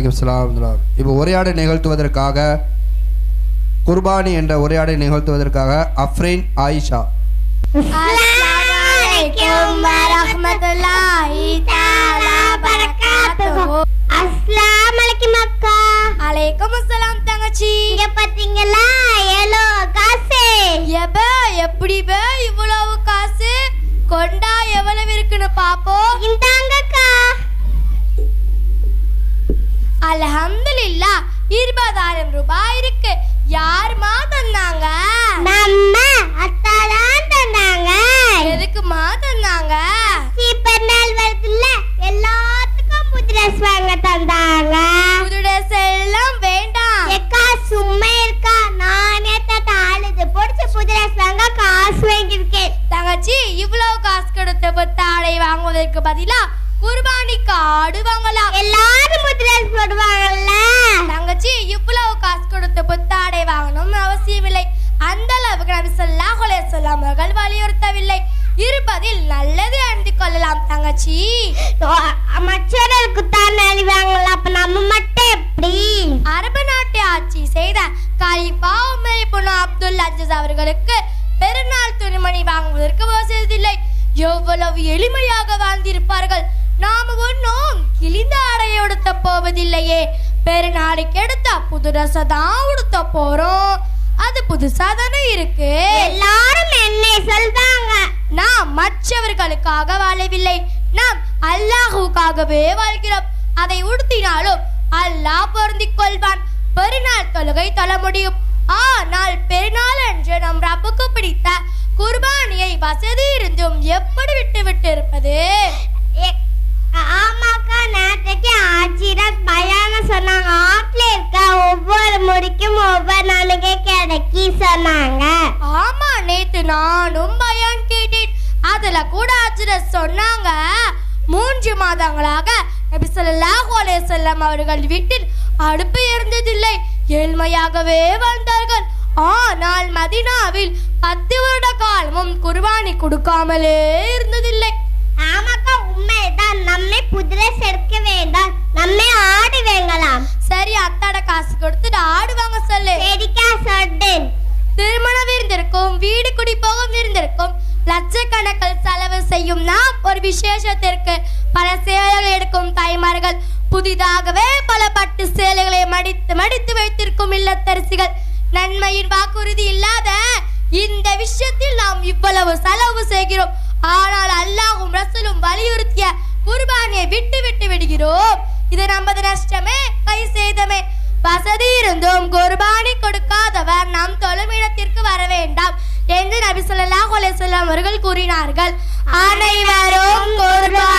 வலைக்கும் ஸலாம். இப்போ உரையாடை நிகழ்த்துவதற்காக குர்பானி என்ற உரையாடை நிகழ்த்துவதற்காக அஃப்ரீன் ஆயிஷா. அஸ்ஸலாமு அலைக்கும் வரஹ்மத்துல்லாஹி தஆலா பரகாத்துஹு. அஸ்ஸலாமு அலைக்கும் அக்கா. அலைக்கும் அஸ்ஸலாம் தங்கச்சி. இங்க பாத்தீங்களா எலோ காசு. எப்படி இவ்வளவு காசு கொண்டா எவ்வளவு இருக்குன்னு பாப்போம். இந்தாங்கக்கா. அல்ஹம்துலில்லாஹ் 20,000 ரூபாய் இருக்கு. யாருமா தந்தாங்க? நம்ம அத்தா தான் தந்தாங்க. எதுக்குமா தந்தாங்க? சீப்பர்னால் வருதுல்ல, எல்லாத்துக்கும் புது ட்ரெஸ் வாங்க தந்தாங்க. புது ட்ரெஸ் எல்லாம் வேண்டாம் ஏக்கா, சும்மா இருக்கா. நானே தாளுது பொடிச்சு புது ட்ரெஸ் வாங்க காசு வாங்கியிருக்கேன். தங்கச்சி இவ்வளவு காசு கொடுத்து புத்தாடை வாங்குவதற்கு பதிலா குர்பானிக்கு ஆடு வாங்கலாம். எல்லாரும் புது ட்ரெஸ் போடுவாங்கல்ல. தங்கச்சி இவ்வளவு காசு கொடுத்து புத்தாடை வாங்கணும் அவசியம் இல்லை. அந்த அளவுக்கு நபி ஸல்லல்லாஹு அலைஹி வஸல்லம் அவர்கள் வலியுறுத்தவில்லை. இருப்பதில் நல்லது அணிந்து கொள்ளலாம் தங்கச்சி. மற்றவர்களுக்கு தான் அணிவாங்கலாம், அப்ப நம்ம மட்டும் எப்படி? அரபு நாட்டை ஆட்சி செய்த கலீஃபா உமர் இப்னு அப்துல் அஜீஸ் அவர்களுக்கு பெருநாள் துணிமணி வாங்குவதற்கு வசதியில்லை. எவ்வளவு எளிமையாக வாழ்ந்திருப்பார்கள். நாம ஒன்னும் கிழிந்த ஆடையை உடுத்த போவதில்லையே. பெருநாளைக்கு எடுத்த புது ட்ரெஸ் தான் உடுத்த போறோம். அது புதுசா தானே இருக்கு. எல்லாரும் என்ன சொல்றாங்க? நாம் மற்றவர்களுக்காக வாழவில்லை, நாம் அல்லாஹ்வுக்காகவே வாழ்கிறோம். அதை உடுத்தினாலும் அல்லாஹ் பொருந்திக் கொள்வான். பெருநாள் தொழுகை தொழ முடியும். ஆனால் பெருநாள் என்று நம் ரப்புக்கு பிடித்த குர்பானியை வசதி இருந்தும் எப்படி விட்டு இருப்பது? ஆமாக்கா, நேற்றுக்கு ஆஜிரத் பயான சொன்னாங்க. ஆட்ல இருக்க ஒவ்வொரு முடிக்கும் ஒவ்வொரு நாளைக்கே கிடைக்கி சொன்னாங்க. ஆமா, நேத்து நானும் பயான் கேட்டேன். அதுல கூட ஆஜிரத் சொன்னாங்க 3 மாதங்களாக நபி ஸல்லல்லாஹு அலைஹி வஸல்லம் அவர்கள் வீட்டில் அடுப்பு இருந்ததில்லை, ஏழ்மையாகவே வாழ்ந்தார்கள். ஆனால் மதீனாவில் 10 வருட காலமும் குர்பானி கொடுக்காமலே இருந்ததில்லை. ஆமாக்கா, உண்மைதான். நம்மை புதிரை சேர்க்க வேண்டாம், நம்மை ஆடு வாங்கலாம். சரி, அத்தாட காசு கொடுத்து ஆடு வாங்க சொல்லு. சரிக்கா, சொல்றேன். திருமண விருந்திற்கும் வீடு குடி போகும் விருந்திற்கும் லட்சக்கணக்கில் செலவு செய்யும் நாம் ஒரு விசேஷத்திற்கு பல சேலைகள் எடுக்கும் தாய்மார்கள், புதிதாகவே பல பட்டு சேலைகளை மடித்து மடித்து வைத்திருக்கும் இல்லத்தரசிகள், நன்மையின் வாக்குறுதி இல்லாத இந்த விஷயத்தில் நாம் இவ்வளவு செலவு செய்கிறோம். ஆனால் அல்லாஹ்வும் ரசூலும் வலியுறுத்திய குர்பானியை விட்டு விடுகிறோம். இது நமது நஷ்டமே, கை செய்தமே. வசதி இருந்தும் குர்பானி கொடுக்காதவர் நம் தொழுமிடத்திற்கு வர வேண்டாம் என்று நபி ஸல்லல்லாஹு அலைஹி வஸல்லம் அவர்கள் கூறினார்கள். அனைவரும் குர்பானி